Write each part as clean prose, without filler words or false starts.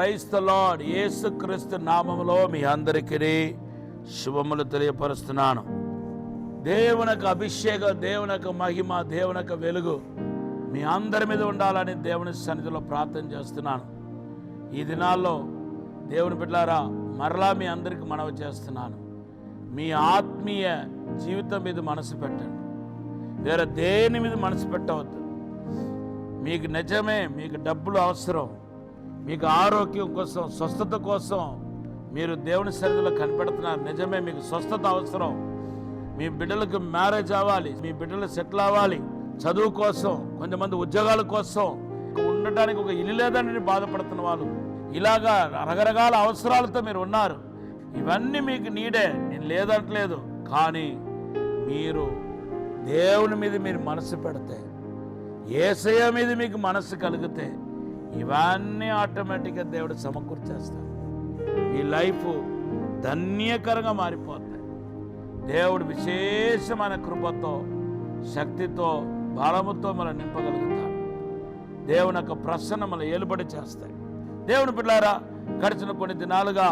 Praise the lord. యేసుక్రీస్తు నామములో మీ అందరికీ శుభములు తెలియపరుస్తున్నాను. దేవునికి అభిషేకం, దేవునికి మహిమ, దేవునికి వెలుగు మీ అందరి మీద ఉండాలని దేవుని సన్నిధిలో ప్రార్థన చేస్తున్నాను. ఈ దినాల్లో దేవుని బిడ్డలారా, మరలా మీ అందరికీ మనవి చేస్తున్నాను, మీ ఆత్మీయ జీవితం మీద మనసు పెట్టండి. వేరే దేని మీద మనసు పెట్టవద్దు. మీకు నిజమే మీకు డబ్బులు అవసరం, మీకు ఆరోగ్యం కోసం, స్వస్థత కోసం మీరు దేవుని సన్నిధిలో కనిపెడుతున్నారు. నిజమే, మీకు స్వస్థత అవసరం. మీ బిడ్డలకు మ్యారేజ్ అవ్వాలి, మీ బిడ్డలు సెటిల్ అవ్వాలి, చదువు కోసం, కొంతమంది ఉద్యోగాల కోసం, ఉండటానికి ఒక ఇల్లు లేదని బాధపడుతున్న వాళ్ళు, ఇలాగా రకరకాల అవసరాలతో మీరు ఉన్నారు. ఇవన్నీ మీకు నీడే, నేను లేదంటలేదు. కానీ మీరు దేవుని మీద మీరు మనసు పెడితే, యేసయ్య మీద మీకు మనసు కలిగితే, ఇవన్నీ ఆటోమేటిక్గా దేవుడు సమకూర్చేస్తాడు. మీ లైఫ్ ధన్యకరంగా మారిపోతాయి. దేవుడు విశేషమైన కృపతో, శక్తితో, బలముతో మనం నింపగలుగుతాడు. దేవుని యొక్క ప్రసన్న మనం ఏలుబడి చేస్తాయి. దేవుని బిడ్డలారా, గడిచిన కొన్ని దినాలుగా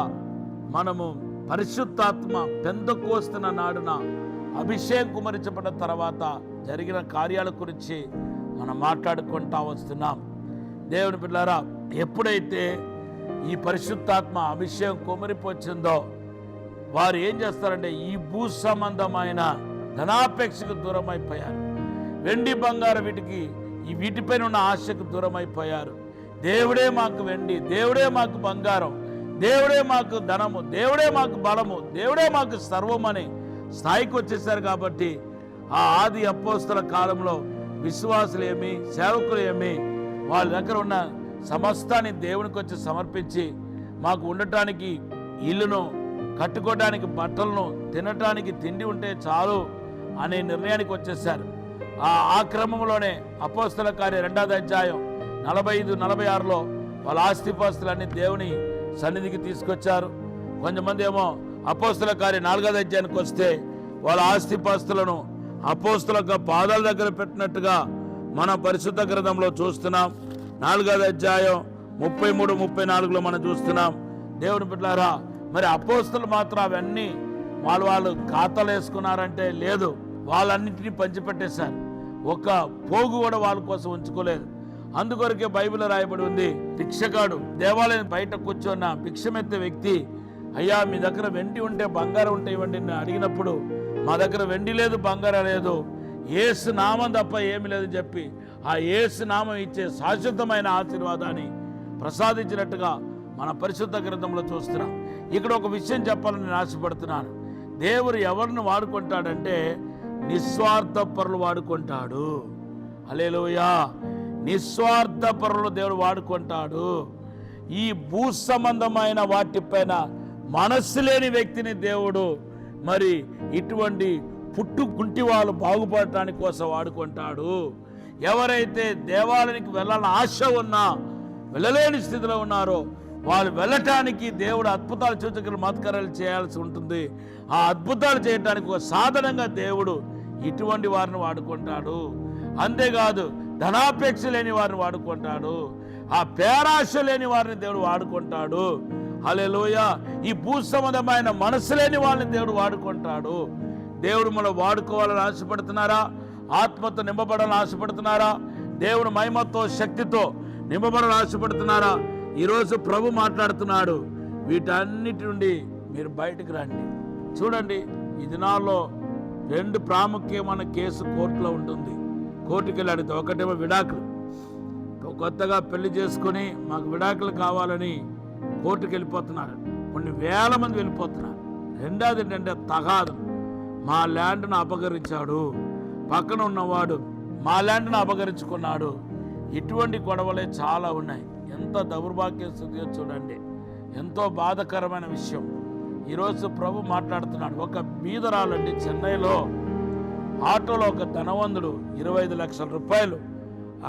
మనము పరిశుద్ధాత్మ పెంతెకోస్తు నాడున అభిషేకం కుమరించబడిన తర్వాత జరిగిన కార్యాల గురించి మనం మాట్లాడుకుంటా వస్తున్నాం. దేవుని బిడ్డలారా, ఎప్పుడైతే ఈ పరిశుద్ధాత్మ అభిషేకం కుమరిపోచిందో వారు ఏం చేస్తారంటే ఈ భూ సంబంధమైన ధనాపేక్షకు దూరం అయిపోయారు. వెండి బంగారు వీటిపైన ఉన్న ఆశకు దూరం అయిపోయారు. దేవుడే మాకు వెండి, దేవుడే మాకు బంగారం, దేవుడే మాకు ధనము, దేవుడే మాకు బలము, దేవుడే మాకు సర్వమని స్థాయికి వచ్చేసారు. కాబట్టి ఆ ఆది అపోస్తల కాలంలో విశ్వాసులేమి, సేవకులేమి, వాళ్ళ దగ్గర ఉన్న సమస్తాన్ని దేవునికి వచ్చి సమర్పించి, మాకు ఉండటానికి ఇల్లును, కట్టుకోవడానికి బట్టలను, తినటానికి తిండి ఉంటే చాలు అనే నిర్ణయానికి వచ్చేసారు. ఆ క్రమంలోనే అపోస్తల కార్యం 2వ అధ్యాయం 45-46లో వాళ్ళ ఆస్తిపాస్తులన్నీ దేవుని సన్నిధికి తీసుకొచ్చారు. కొంతమంది ఏమో అపోస్తల కార్యం 4వ అధ్యాయానికి వస్తే వాళ్ళ ఆస్తిపాస్తులను అపోస్తల పాదాల దగ్గర పెట్టినట్టుగా మన పరిశుద్ధ గ్రంథంలో చూస్తున్నాం. 4వ అధ్యాయం 33-34లో మనం చూస్తున్నాం. దేవుని బిడ్డలారా, మరి అపోస్తలు మాత్రం అవన్నీ వాళ్ళు ఖాతాలు వేసుకున్నారంటే లేదు, వాళ్ళన్నింటినీ పంచిపెట్టేశారు. ఒక పోగు కూడా వాళ్ళ కోసం ఉంచుకోలేదు. అందుకొరకే బైబిల్ రాయబడి ఉంది, భిక్షగాడు దేవాలయం బయట కూర్చున్న భిక్షమెత్తే వ్యక్తి, అయ్యా మీ దగ్గర వెండి ఉంటే బంగారం ఉంటే ఇవ్వండి అని అడిగినప్పుడు, మా దగ్గర వెండి లేదు, బంగారం లేదు, యేసు నామం తప్ప ఏమి లేదని చెప్పి ఆ యేసు నామం ఇచ్చే శాశ్వతమైన ఆశీర్వాదాన్ని ప్రసాదించినట్టుగా మన పరిశుద్ధ గ్రంథంలో చూస్తున్నాం. ఇక్కడ ఒక విషయం చెప్పాలని నేను ఆశపడుతున్నాను. దేవుడు ఎవరిని వాడుకుంటాడంటే నిస్వార్థపరులు వాడుకుంటాడు. హల్లెలూయా. నిస్వార్థపరులు దేవుడు వాడుకుంటాడు. ఈ భూ సంబంధమైన వాటిపైన మనస్సు లేని వ్యక్తిని దేవుడు మరి ఇటువంటి పుట్టుకుంటి వాళ్ళు బాగుపడటానికి కోసం వాడుకుంటాడు. ఎవరైతే దేవాలయానికి వెళ్ళాలని ఆశ ఉన్నా వెళ్ళలేని స్థితిలో ఉన్నారో వాళ్ళు వెళ్ళటానికి దేవుడు అద్భుతాలు, సూచకలు, మత్కారాలు చేయాల్సి ఉంటుంది. ఆ అద్భుతాలు చేయడానికి ఒక సాధనంగా దేవుడు ఇటువంటి వారిని వాడుకుంటాడు. అంతేకాదు ధనాపేక్ష లేని వారిని వాడుకుంటాడు. ఆ పేరాశ లేని వారిని దేవుడు వాడుకుంటాడు. హల్లెలూయా. ఈ భూ సంబంధమైన మనసు లేని వాళ్ళని దేవుడు వాడుకుంటాడు. దేవుడు మనం వాడుకోవాలని ఆశపడుతున్నారా? ఆత్మతో నింపబడాలని ఆశపడుతున్నారా? దేవుడు మహిమతో, శక్తితో నింపబడాలని ఆశపడుతున్నారా? ఈరోజు ప్రభు మాట్లాడుతున్నాడు, వీటన్నిటి నుండి మీరు బయటకు రండి. చూడండి, ఈ దినాల్లో 2 ప్రాముఖ్యమైన కేసు కోర్టులో ఉంటుంది. కోర్టుకి వెళ్ళి అడిగితే, ఒకటేమో విడాకులు, కొత్తగా పెళ్లి చేసుకుని మాకు విడాకులు కావాలని కోర్టుకు వెళ్ళిపోతున్నారు. కొన్ని వేల మంది వెళ్ళిపోతున్నారు. రెండోది ఏంటంటే తగాదు. మా ల్యాండ్ను అపహరించాడు, పక్కన ఉన్నవాడు మా ల్యాండ్ను అపహరించుకున్నాడు. ఇటువంటి గొడవలే చాలా ఉన్నాయి. ఎంత దౌర్భాగ్య స్థితి చూడండి, ఎంతో బాధాకరమైన విషయం. ఈరోజు ప్రభు మాట్లాడుతున్నాడు. ఒక బీదరాలండి, చెన్నైలో ఆటోలో ఒక ధనవంతుడు 25 లక్షల రూపాయలు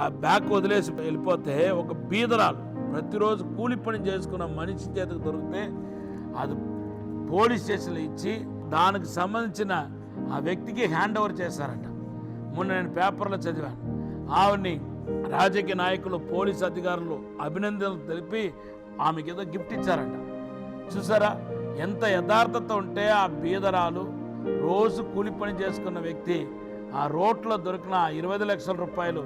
ఆ బ్యాగ్ వదిలేసి వెళ్ళిపోతే, ఒక బీదరాలు ప్రతిరోజు కూలి పని చేసుకున్న మనిషి చేతికి దొరికితే అది పోలీస్ స్టేషన్లో ఇచ్చి దానికి సంబంధించిన ఆ వ్యక్తికి హ్యాండ్ ఓవర్ చేశారంట. మొన్న నేను పేపర్లో చదివాను. ఆవిడ్ని రాజకీయ నాయకులు, పోలీసు అధికారులు అభినందనలు తెలిపి ఆమెకి ఏదో గిఫ్ట్ ఇచ్చారంట. చూసారా ఎంత యథార్థత ఉంటే ఆ బీదరాలు, రోజు కూలి పని చేసుకున్న వ్యక్తి ఆ రోడ్లో దొరికిన 20 లక్షల రూపాయలు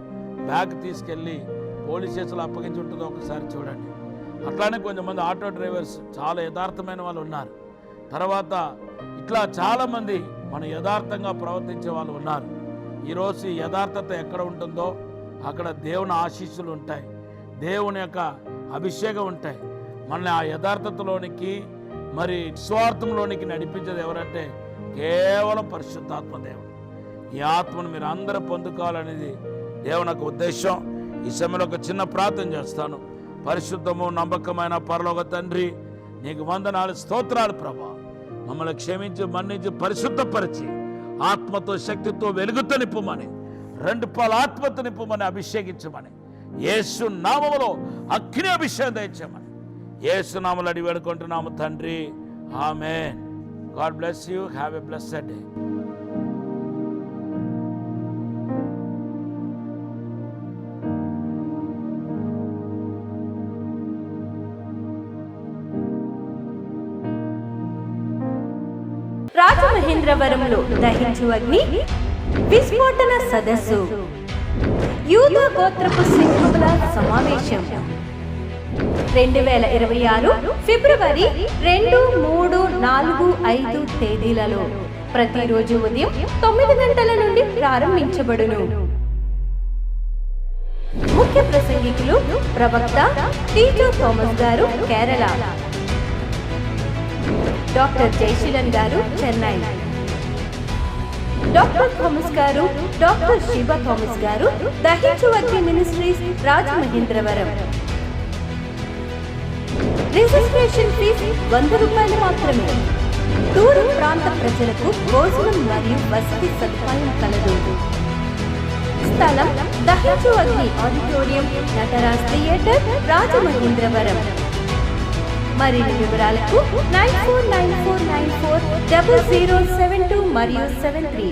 బ్యాగ్ తీసుకెళ్ళి పోలీస్ స్టేషన్లో అప్పగించి ఉంటుందో ఒకసారి చూడండి. అట్లానే కొంతమంది ఆటో డ్రైవర్స్ చాలా యథార్థమైన వాళ్ళు ఉన్నారు. తర్వాత ఇట్లా చాలామంది మన యథార్థంగా ప్రవర్తించే వాళ్ళు ఉన్నారు. ఈరోజు ఈ యథార్థత ఎక్కడ ఉంటుందో అక్కడ దేవుని ఆశీస్సులు ఉంటాయి, దేవుని యొక్క అభిషేకం ఉంటాయి. మనల్ని ఆ యథార్థతలోనికి మరి స్వార్థంలోనికి నడిపించేది ఎవరంటే కేవలం పరిశుద్ధాత్మ దేవుడు. ఈ ఆత్మను మీరు అందరూ పొందుకోవాలనేది దేవుని యొక్క ఉద్దేశం. ఈ సమయంలో ఒక చిన్న ప్రార్థన చేస్తాను. పరిశుద్ధము నమ్మకమైన పరలోక తండ్రి, నీకు వందనాలు, స్తోత్రాలు ప్రభా. మమ్మల్ని క్షమించి, మన్నించి, పరిశుద్ధపరిచి ఆత్మతో, శక్తితో, వెలుగుతో నింపుమని, 2 పాలు ఆత్మతో నింపుమని, అభిషేకించమని, యేసు నామములో అగ్ని అభిషేకం దయచేయమని యేసు నామములో అడిగి వేడుకుంటున్నాము తండ్రి. Amen. God bless you. Have a blessed day. రాజమహేంద్రవరంలో దహించు అగ్ని విస్ఫోటన సదస్సు, యూదా గోత్రపు సింహముల సమావేశం 2026 ఫిబ్రవరి 2, 3, 4, 5 తేదీలలో ప్రతిరోజు ఉదయం 9 గంటల నుండి ప్రారంభించబడును. ముఖ్య ప్రసంగికులు ప్రవక్త టీజో థామస్ గారు కేరళ, డాక్టర్ జయశీలన్ గారు చెన్నై, డాక్టర్ థామస్ గారు, డాక్టర్ శివ థామస్ గారు దహించు అగ్ని మినిస్ట్రీస్ రాజమహేంద్రవరం. రిజిస్ట్రేషన్ ఫీజు 100 రూపాయలు మాత్రమే. దూర ప్రాంత ప్రజలకు భోజనం మరియు వసతి సదుపాయం కలదు. స్థలం దహించు అగ్ని ఆడిటోరియం, నటరాజ్ థియేటర్, రాజమహేంద్రవరం. మరిన్ని వివరాలకు 9494940072 మరియు 73